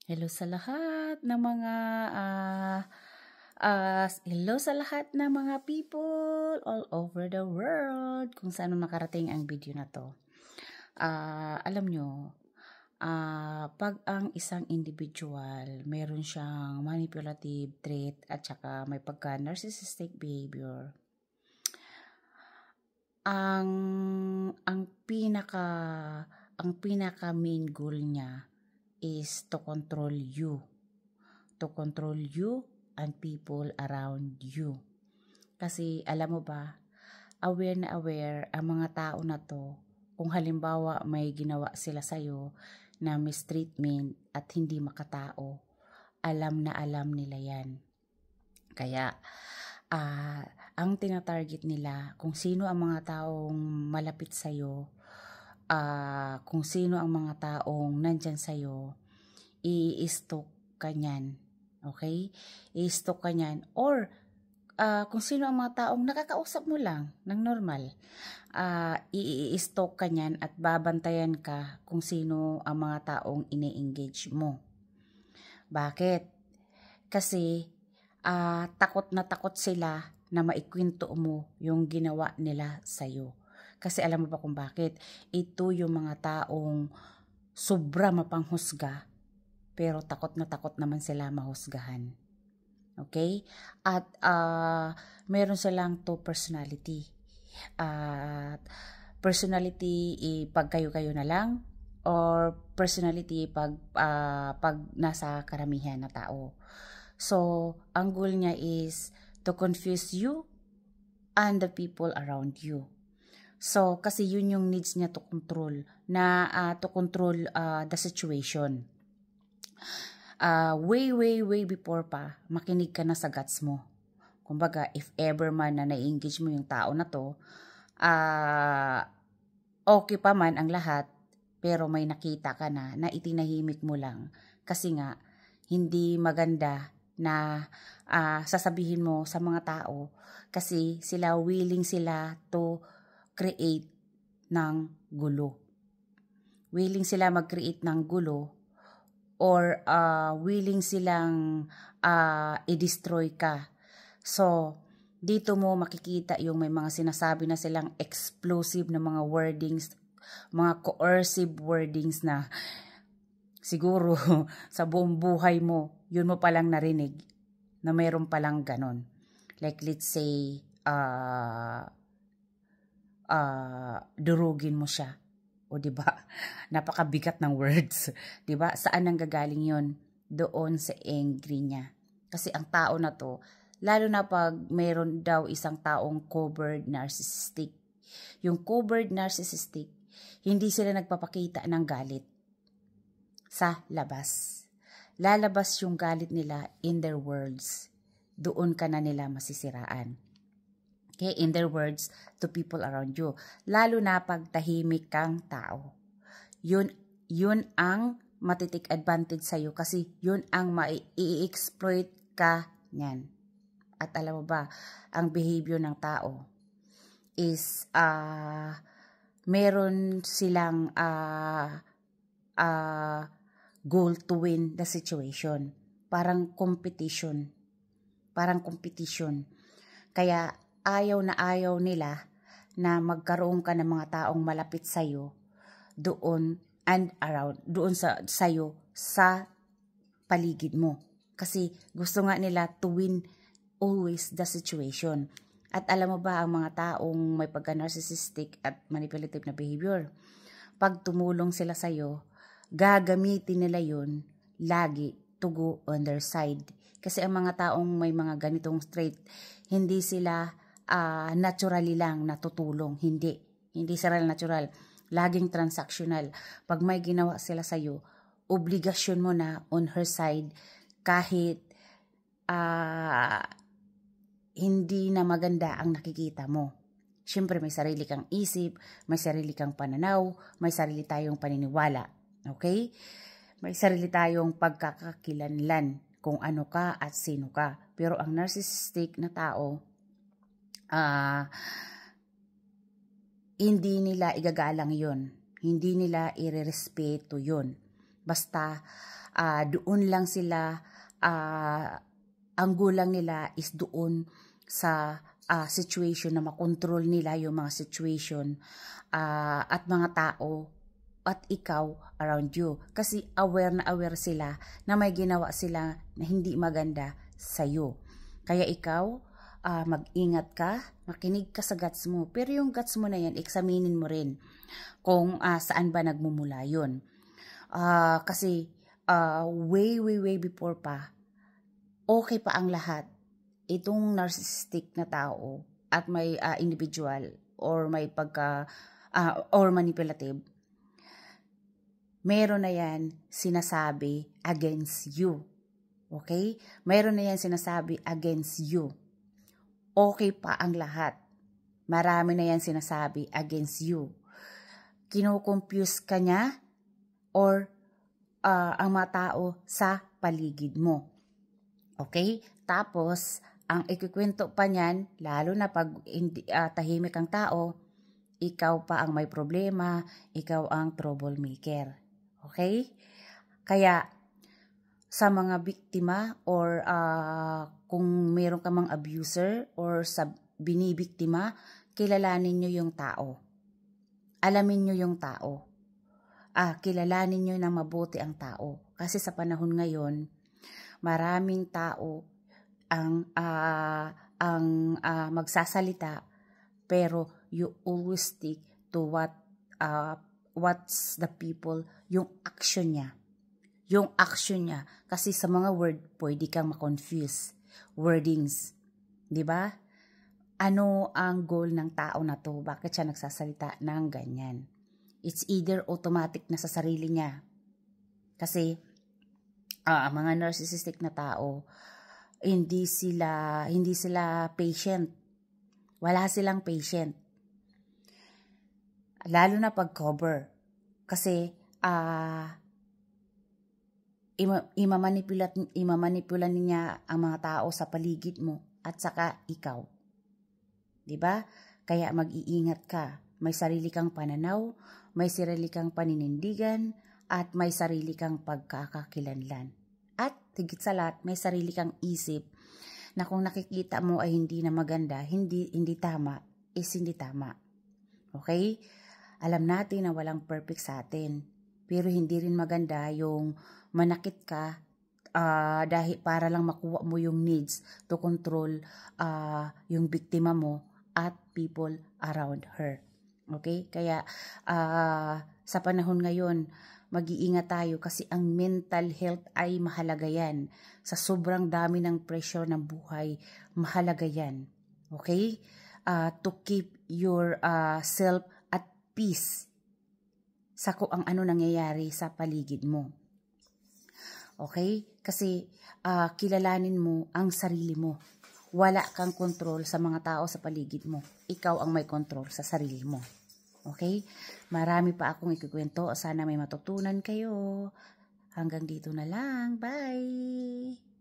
Hello sa lahat ng mga hello sa lahat ng mga people all over the world kung saan nakarating ang video na to. Alam nyo, pag ang isang individual meron siyang manipulative trait at saka may pagka narcissistic behavior, ang pinaka main goal niya is to control you and people around you. Kasi alam mo ba, aware na aware ang mga tao na to kung halimbawa may ginawa sila sa'yo na mistreatment at hindi makatao, alam na alam nila yan. Kaya ang tinatarget nila kung sino ang mga taong malapit sa'yo, kung sino ang mga taong nandyan sa'yo, i-stalk ka niyan. Okay? I-stalk ka niyan. Or, kung sino ang mga taong nakakausap mo lang ng normal, i-stalk ka niyan at babantayan ka kung sino ang mga taong ini-engage mo. Bakit? Kasi, takot na takot sila na maikwento mo yung ginawa nila sa'yo. Kasi alam mo ba kung bakit? Ito yung mga taong sobra mapanghusga, pero takot na takot naman sila mahusgahan. Okay? At meron silang two personality. Personality pag kayo-kayo na lang, or personality pag nasa karamihan na tao. So, ang goal niya is to confuse you and the people around you. So, kasi yun yung needs niya to control the situation. Way before pa, makinig ka na sa guts mo. Kumbaga, if ever man na na-engage mo yung tao na to, okay pa man ang lahat, pero may nakita ka na itinahimik mo lang. Kasi nga, hindi maganda na sasabihin mo sa mga tao kasi willing sila to create ng gulo. Willing sila mag-create ng gulo, or willing silang i-destroy ka. So, dito mo makikita yung may mga sinasabi na silang explosive na mga wordings, mga coercive wordings na siguro sa buong buhay mo, yun mo palang narinig na mayroon palang ganon. Like let's say, durugin mo siya. O diba? Napakabigat ng words. Diba? Saan nang gagaling yun? Doon sa angry niya. Kasi ang tao na to, lalo na pag mayroon daw isang taong covered narcissistic. Yung covered narcissistic, hindi sila nagpapakita ng galit sa labas. Lalabas yung galit nila in their words. Doon ka na nila masisiraan. Okay, in their words to people around you. Lalo na pag tahimik kang tao. Yun ang matitik advantage sa'yo kasi yun ang mai-exploit ka niyan. At alam mo ba, ang behavior ng tao is meron silang goal to win the situation. Parang competition. Kaya ayaw nila na magkaroon ka ng mga taong malapit sa'yo doon and around, doon sa'yo sa paligid mo. Kasi gusto nga nila to win always the situation. At alam mo ba, ang mga taong may pagka-narcissistic at manipulative na behavior, pag tumulong sila sa'yo, gagamitin nila yun lagi to go on their side. Kasi ang mga taong may mga ganitong trait, hindi sila naturally lang natutulong. Hindi sila natural. Laging transactional. Pag may ginawa sila sa'yo, obligasyon mo na on her side kahit hindi na maganda ang nakikita mo. Siyempre may sarili kang isip, may sarili kang pananaw, may sarili tayong paniniwala. Okay? May sarili tayong pagkakakilanlan kung ano ka at sino ka. Pero ang narcissistic na tao, hindi nila igagalang yun. Hindi nila irerespeto yun. Basta doon lang sila, ang gulang nila is doon sa situation na makontrol nila yung mga situation at mga tao at ikaw around you. Kasi aware na aware sila na may ginawa sila na hindi maganda sa'yo. Kaya ikaw, mag-ingat ka, makinig ka sa guts mo. Pero yung guts mo na yan, examinin mo rin kung saan ba nagmumula yun. Kasi way before pa, okay pa ang lahat. Itong narcissistic na tao at may individual or may or manipulative, meron na yan sinasabi against you. Okay? Meron na yan sinasabi against you. Okay pa ang lahat. Marami na yan sinasabi against you. Kino-confuse ka niya or ang mga tao sa paligid mo. Okay? Tapos, ang ikikwento pa niyan, lalo na pag tahimik ang tao, ikaw pa ang may problema, ikaw ang troublemaker. Okay? Kaya, sa mga biktima or kung meron ka mang abuser or sa binibiktima, kilalanin nyo yung tao. Alamin nyo yung tao. Kilalanin nyo na mabuti ang tao. Kasi sa panahon ngayon, maraming tao ang magsasalita, pero you always stick to what's the people, yung action niya. Yung action niya. Kasi sa mga word, pwede kang ma-confuse. Wordings. Diba? Ano ang goal ng tao na to? Bakit siya nagsasalita ng ganyan? It's either automatic na sa sarili niya. Kasi, ang mga narcissistic na tao, hindi sila patient. Wala silang patient. Lalo na pag-cover. Kasi, imamanipula niya ang mga tao sa paligid mo at saka ikaw. 'Di ba? Kaya mag-iingat ka. May sarili kang pananaw, may sarili kang paninindigan, at may sarili kang pagkakakilanlan. At higit sa lahat, may sarili kang isip na kung nakikita mo ay hindi na maganda, hindi tama, is hindi tama. Okay? Alam natin na walang perfect sa atin. Pero hindi rin maganda yung manakit ka dahil para lang makuha mo yung needs to control yung biktima mo at people around her. Okay? Kaya sa panahon ngayon, mag-iingat tayo kasi ang mental health ay mahalaga yan. Sa sobrang dami ng pressure ng buhay, mahalaga yan. Okay? To keep your self at peace sa kung ano nangyayari sa paligid mo. Okay? Kasi kilalanin mo ang sarili mo. Wala kang control sa mga tao sa paligid mo. Ikaw ang may control sa sarili mo. Okay? Marami pa akong ikikwento. Sana may matutunan kayo. Hanggang dito na lang. Bye!